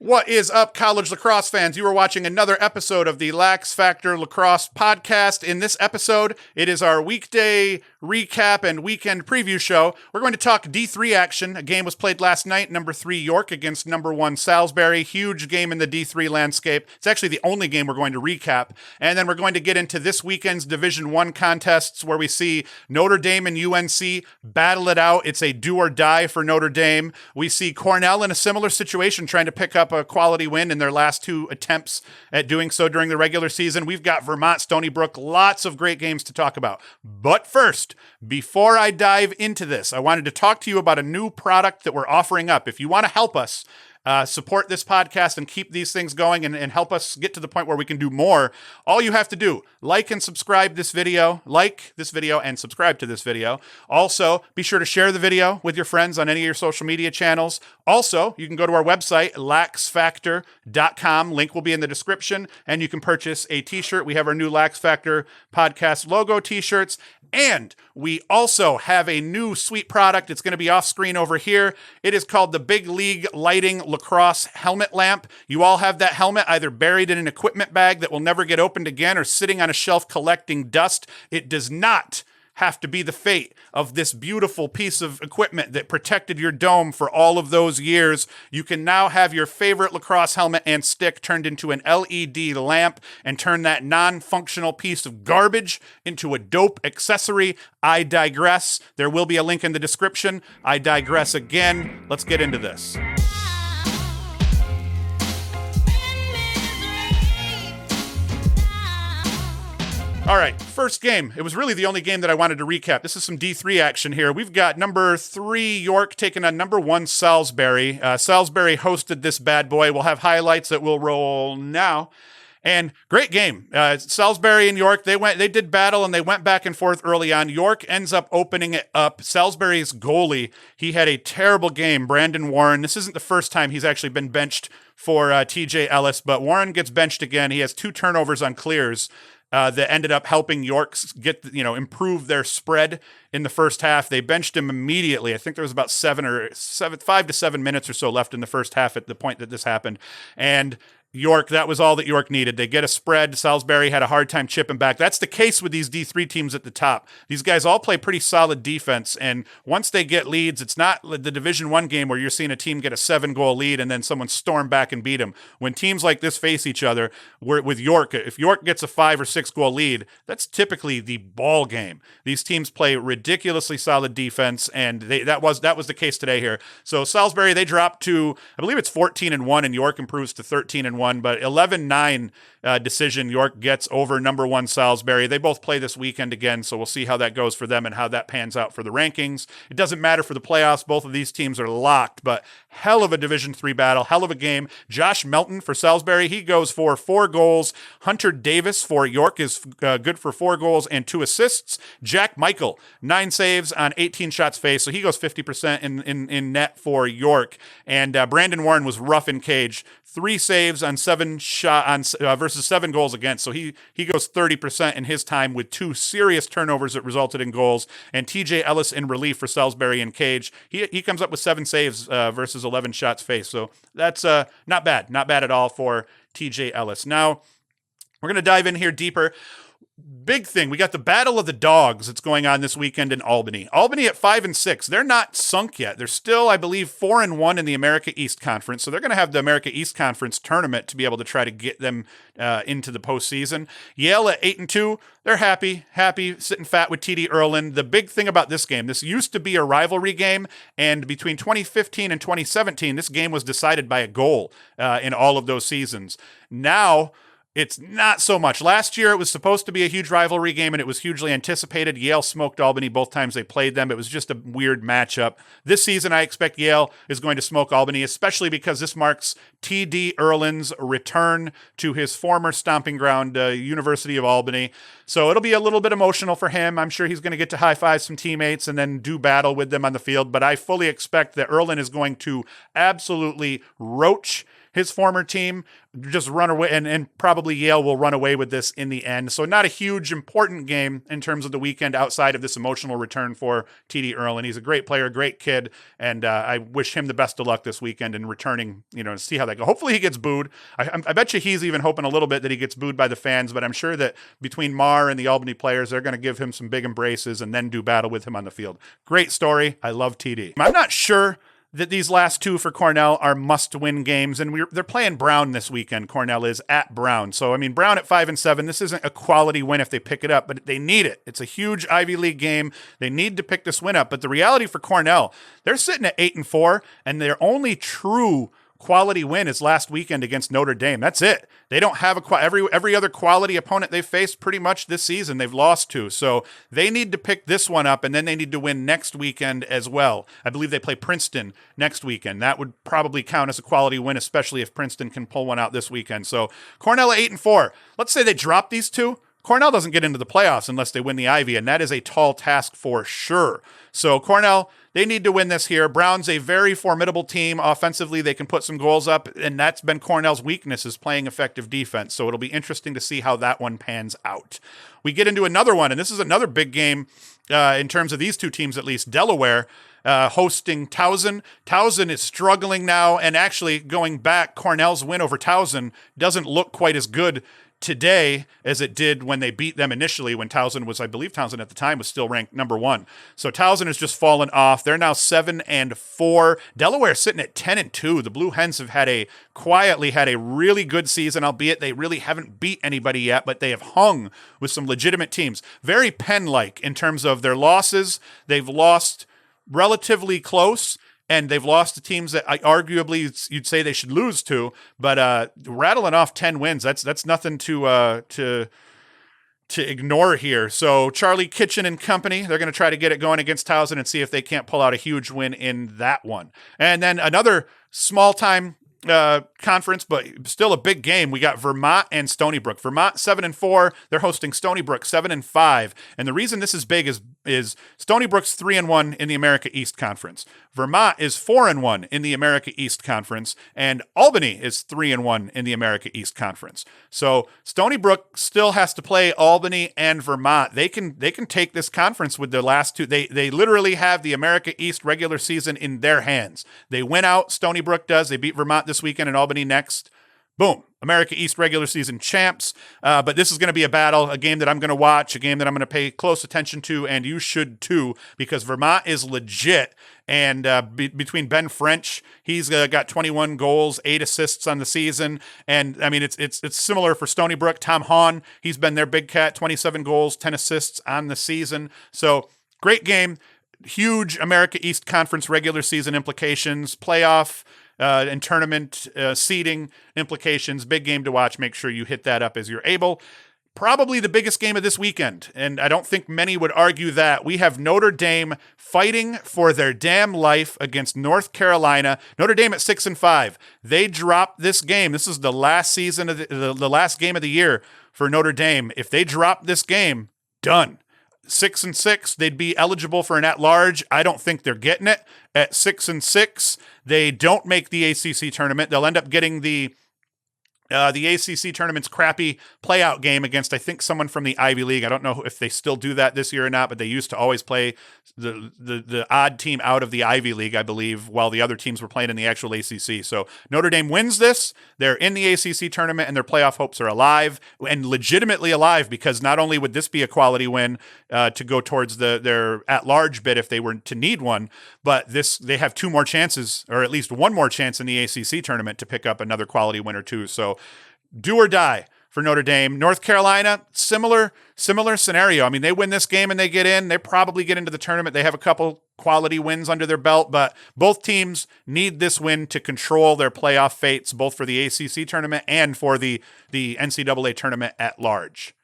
What is up, college lacrosse fans? You are watching another episode of the LaxFactor Lacrosse podcast. In this episode, it is our weekday recap and weekend preview show. We're going to talk D3 action. A game was played last night, number 3 York against number 1 Salisbury. Huge game in the D3 landscape. It's actually the only game we're going to recap. And then we're going to get into this weekend's Division 1 contests where we see Notre Dame and UNC battle it out. It's a do or die for Notre Dame. We see Cornell in a similar situation trying to pick up a quality win in their last 2 attempts at doing so during the regular season. We've got Vermont Stony Brook, lots of great games to talk about. But first, before I dive into this, I wanted to talk to you about a new product that we're offering up. If you want to help us support this podcast and keep these things going and help us get to the point where we can do more, all you have to do, like and subscribe this video, and subscribe to this video. Also, be sure to share the video with your friends on any of your social media channels. Also, you can go to our website, LaxFactor.com. Link will be in the description, and you can purchase a t-shirt. We have our new LaxFactor podcast logo t-shirts, and we also have a new sweet product. It's going to be off screen over here. It is called the Big League Lighting Lacrosse Helmet Lamp. You all have that helmet either buried in an equipment bag that will never get opened again or sitting on a shelf collecting dust. It does not have to be the fate of this beautiful piece of equipment that protected your dome for all of those years. You can now have your favorite lacrosse helmet and stick turned into an LED lamp and turn that non-functional piece of garbage into a dope accessory. I digress. There will be a link in the description. I digress again. Let's get into this. All right, first game. It was really the only game that I wanted to recap. This is some D3 action here. We've got number 3 York taking on number 1 Salisbury. Salisbury hosted this bad boy. We'll have highlights that will roll now. And great game. Salisbury and York, they did battle and they went back and forth early on. York ends up opening it up. Salisbury's goalie, he had a terrible game. Brandon Warren. This isn't the first time he's actually been benched for TJ Ellis, but Warren gets benched again. He has 2 turnovers on clears. That ended up helping York improve their spread in the first half. They benched him immediately. I think there was about 5 to 7 minutes or so left in the first half at the point that this happened. And York, that was all that York needed. They get a spread. Salisbury had a hard time chipping back. That's the case with these D3 teams at the top. These guys all play pretty solid defense, and once they get leads, it's not the Division 1 game where you're seeing a team get a 7-goal lead and then someone storm back and beat them. When teams like this face each other, with York, if York gets a 5 or 6 goal lead, that's typically the ball game. These teams play ridiculously solid defense, and that was the case today here. So Salisbury, they dropped to, I believe it's 14-1, and York improves to 13-1. But 11-9 decision York gets over number 1 Salisbury. They both play this weekend again, so we'll see how that goes for them and how that pans out for the rankings. It doesn't matter for the playoffs. Both of these teams are locked, but hell of a Division 3 battle, hell of a game. Josh Melton for Salisbury, he goes for 4 goals. Hunter Davis for York is good for 4 goals and 2 assists. Jack Michael, 9 saves on 18 shots faced, so he goes 50% in net for York. And Brandon Warren was rough in cage, 3 saves on 7 versus 7 goals against. So he goes 30% in his time with 2 serious turnovers that resulted in goals. And TJ Ellis in relief for Salisbury in cage. He comes up with 7 saves versus 11 shots faced. So that's not bad at all for TJ Ellis. Now we're going to dive in here deeper. Big thing, we got the Battle of the Dogs that's going on this weekend in Albany. Albany at 5-6. They're not sunk yet. They're still, I believe, 4-1 in the America East Conference. So they're going to have the America East Conference tournament to be able to try to get them into the postseason. Yale at 8-2. They're happy, sitting fat with TD Ierlan. The big thing about this game, this used to be a rivalry game, and between 2015 and 2017, this game was decided by a goal in all of those seasons. Now, it's not so much. Last year, it was supposed to be a huge rivalry game, and it was hugely anticipated. Yale smoked Albany both times they played them. It was just a weird matchup. This season, I expect Yale is going to smoke Albany, especially because this marks TD Ierlan's return to his former stomping ground, University of Albany. So it'll be a little bit emotional for him. I'm sure he's going to get to high-five some teammates and then do battle with them on the field, but I fully expect that Ierlan is going to absolutely roach his former team just run away, and probably Yale will run away with this in the end. So not a huge important game in terms of the weekend outside of this emotional return for TD Ierlan. He's a great player, great kid, and I wish him the best of luck this weekend in returning, to see how that goes. Hopefully he gets booed. I bet you he's even hoping a little bit that he gets booed by the fans, but I'm sure that between Marr and the Albany players, they're going to give him some big embraces and then do battle with him on the field. Great story. I love TD. I'm not sure that these last two for Cornell are must-win games, and they're playing Brown this weekend. Cornell is at Brown. So, Brown at 5-7, this isn't a quality win if they pick it up, but they need it. It's a huge Ivy League game. They need to pick this win up. But the reality for Cornell, they're sitting at 8-4, and their only true quality win is last weekend against Notre Dame. That's it. They don't have every other quality opponent they've faced pretty much this season they've lost to. So they need to pick this one up, and then they need to win next weekend as well. I believe they play Princeton next weekend. That would probably count as a quality win, especially if Princeton can pull one out this weekend. So Cornell at 8-4. Let's say they drop these two. Cornell doesn't get into the playoffs unless they win the Ivy, and that is a tall task for sure. So Cornell, they need to win this here. Brown's a very formidable team. Offensively, they can put some goals up, and that's been Cornell's weakness, is playing effective defense. So it'll be interesting to see how that one pans out. We get into another one, and this is another big game in terms of these two teams, at least. Delaware hosting Towson. Towson is struggling now, and actually going back, Cornell's win over Towson doesn't look quite as good today as it did when they beat them initially, when Towson was, I believe Towson at the time was still ranked number 1. So Towson has just fallen off. They're now 7-4. Delaware sitting at 10-2. The Blue Hens have quietly had a really good season, albeit they really haven't beat anybody yet, but they have hung with some legitimate teams. Very Penn-like in terms of their losses. They've lost relatively close, and they've lost to teams that arguably you'd say they should lose to, but rattling off 10 wins, that's nothing to ignore here. So Charlie Kitchen and company, they're going to try to get it going against Towson and see if they can't pull out a huge win in that one. And then another small-time conference, but still a big game. We got Vermont and Stony Brook. Vermont 7-4. They're hosting Stony Brook 7-5. And the reason this is big is Stony Brook's 3-1 in the America East Conference. Vermont is 4-1 in the America East Conference, and Albany is 3-1 in the America East Conference. So Stony Brook still has to play Albany and Vermont. They can take this conference with their last two. They literally have the America East regular season in their hands. They win out. Stony Brook does. They beat Vermont this weekend and Albany next. Boom. America East regular season champs. But this is going to be a battle, a game that I'm going to watch, a game that I'm going to pay close attention to, and you should too, because Vermont is legit. And between Ben French, he's got 21 goals, 8 assists on the season. And it's similar for Stony Brook. Tom Hahn, he's been their big cat, 27 goals, 10 assists on the season. So great game. Huge America East Conference regular season implications, playoff and tournament seeding implications. Big game to watch. Make sure you hit that up as you're able. Probably the biggest game of this weekend, and I don't think many would argue that. We have Notre Dame fighting for their damn life against North Carolina. Notre Dame at 6-5. They dropped this game. This is the last season of the last game of the year for Notre Dame. If they drop this game, done. 6-6, they'd be eligible for an at-large. I don't think they're getting it. At 6-6, they don't make the ACC tournament. They'll end up getting the ACC tournament's crappy playout game against, I think, someone from the Ivy League. I don't know if they still do that this year or not, but they used to always play the odd team out of the Ivy League, I believe, while the other teams were playing in the actual ACC. So Notre Dame wins this. They're in the ACC tournament, and their playoff hopes are alive, and legitimately alive, because not only would this be a quality win to go towards their at-large bid if they were to need one, but they have 2 more chances, or at least 1 more chance in the ACC tournament to pick up another quality win or 2. So do or die for Notre Dame. North Carolina, similar scenario. They win this game and they get in. They probably get into the tournament. They have a couple quality wins under their belt, but both teams need this win to control their playoff fates, both for the ACC tournament and for the NCAA tournament at large.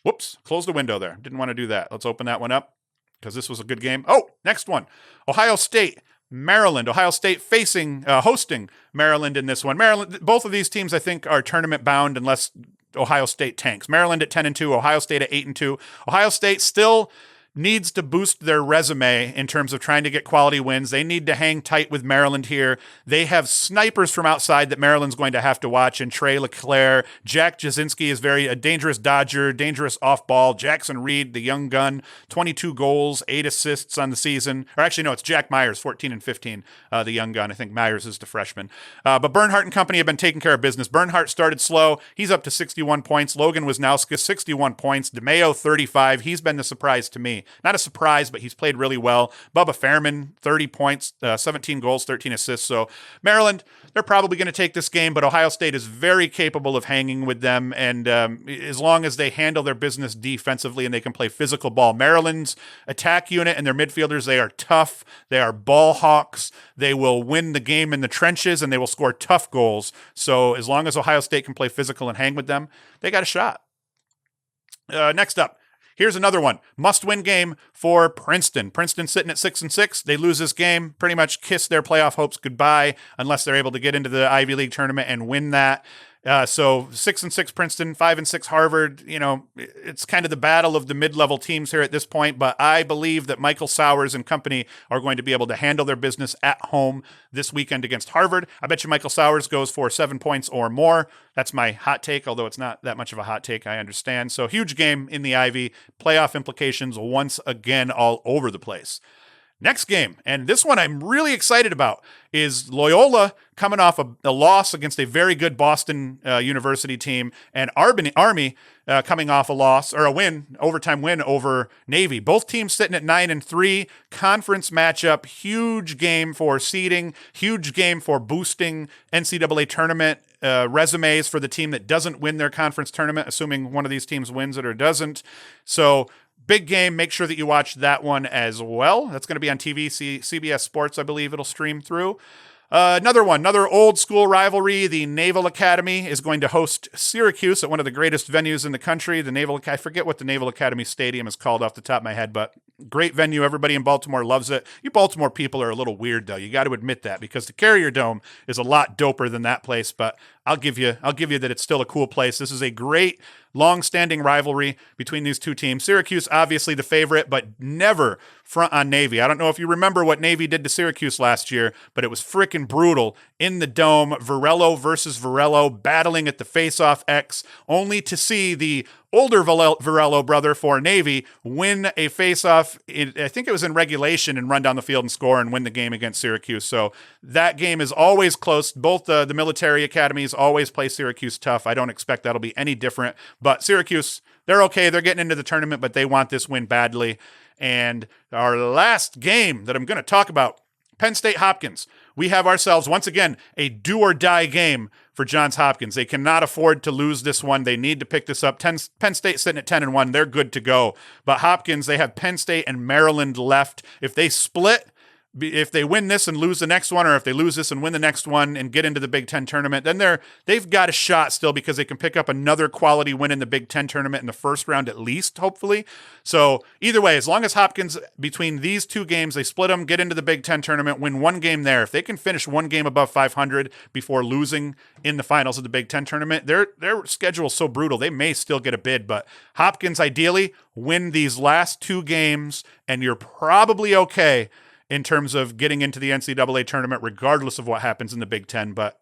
Whoops, close the window there. Didn't want to do that. Let's open that one up because this was a good game. Oh, next one. Ohio State, Maryland. Ohio State hosting Maryland in this one. Maryland, both of these teams, I think, are tournament bound unless Ohio State tanks. Maryland at 10-2, Ohio State at 8-2. Ohio State still needs to boost their resume in terms of trying to get quality wins. They need to hang tight with Maryland here. They have snipers from outside that Maryland's going to have to watch, and Trey LeClaire. Jack Jasinski is a dangerous dodger, dangerous off-ball. Jackson Reed, the young gun, 22 goals, 8 assists on the season. Or actually, no, it's Jack Myers, 14 and 15, the young gun. I think Myers is the freshman. But Bernhardt and company have been taking care of business. Bernhardt started slow. He's up to 61 points. Logan Wisnowski, 61 points. DeMayo, 35. He's been the surprise to me. Not a surprise, but he's played really well. Bubba Fairman, 30 points, 17 goals, 13 assists. So Maryland, they're probably going to take this game, but Ohio State is very capable of hanging with them. And as long as they handle their business defensively and they can play physical ball. Maryland's attack unit and their midfielders, they are tough. They are ball hawks. They will win the game in the trenches and they will score tough goals. So as long as Ohio State can play physical and hang with them, they got a shot. Next up, here's another one. Must-win game for Princeton. Princeton sitting at 6-6. They lose this game, pretty much kiss their playoff hopes goodbye unless they're able to get into the Ivy League tournament and win that. So 6-6 Princeton, 5-6 Harvard. You know, it's kind of the battle of the mid-level teams here at this point, but I believe that Michael Sowers and company are going to be able to handle their business at home this weekend against Harvard. I bet you Michael Sowers goes for 7 points or more. That's my hot take, although it's not that much of a hot take, I understand. So huge game in the Ivy. Playoff implications once again all over the place. Next game, and this one I'm really excited about, is Loyola coming off a loss against a very good Boston University team, and Army coming off a loss, or a win, overtime win over Navy. Both teams sitting at 9-3, conference matchup, huge game for seeding, huge game for boosting NCAA tournament resumes for the team that doesn't win their conference tournament, assuming one of these teams wins it or doesn't. So big game. Make sure that you watch that one as well. That's going to be on TV, CBS Sports, I believe it'll stream through. Another old school rivalry. The Naval Academy is going to host Syracuse at one of the greatest venues in the country. I forget what the Naval Academy Stadium is called off the top of my head, but great venue. Everybody in Baltimore loves it. You Baltimore people are a little weird though. You got to admit that, because the Carrier Dome is a lot doper than that place, but I'll give you that it's still a cool place. This is a great long-standing rivalry between these two teams. Syracuse, obviously the favorite, but never front on Navy. I don't know if you remember what Navy did to Syracuse last year, but it was freaking brutal in the Dome. Varello versus Varello battling at the face-off X, only to see the older Varello brother for Navy win a face-off, I think it was in regulation, and run down the field and score and win the game against Syracuse. So that game is always close. Both the military academies always play Syracuse tough. I don't expect that'll be any different. But Syracuse, they're okay. They're getting into the tournament, but they want this win badly. And our last game that I'm going to talk about, Penn State Hopkins. We have ourselves, once again, a do-or-die game for Johns Hopkins. They cannot afford to lose this one. They need to pick this up. Penn State sitting at 10-1. They're good to go. But Hopkins, they have Penn State and Maryland left. If they split, if they win this and lose the next one, or if they lose this and win the next one and get into the Big Ten tournament, then they've got a shot still, because they can pick up another quality win in the Big Ten tournament in the first round at least, hopefully. So either way, as long as Hopkins, between these two games, they split them, get into the Big Ten tournament, win one game there. If they can finish one game above 500 before losing in the finals of the Big Ten tournament, their schedule is so brutal, they may still get a bid. But Hopkins, ideally, win these last two games, and you're probably okay in terms of getting into the NCAA tournament, regardless of what happens in the Big Ten. But,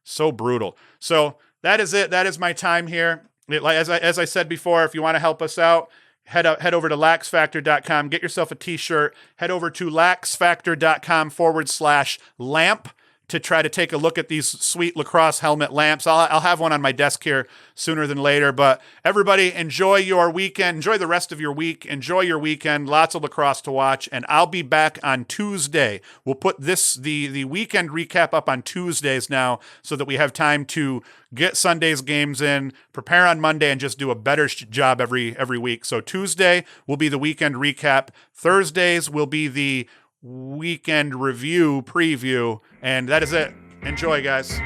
so brutal. So that is it. That is my time here. As I said before, if you want to help us out, head over to LaxFactor.com, get yourself a t-shirt, head over to LaxFactor.com/lamp to try to take a look at these sweet lacrosse helmet lamps. I'll have one on my desk here sooner than later. But everybody, enjoy your weekend. Enjoy the rest of your week. Enjoy your weekend. Lots of lacrosse to watch. And I'll be back on Tuesday. We'll put the weekend recap up on Tuesdays now, so that we have time to get Sunday's games in, prepare on Monday, and just do a better job every week. So Tuesday will be the weekend recap. Thursdays will be the weekend review preview, and that is it. Enjoy, guys.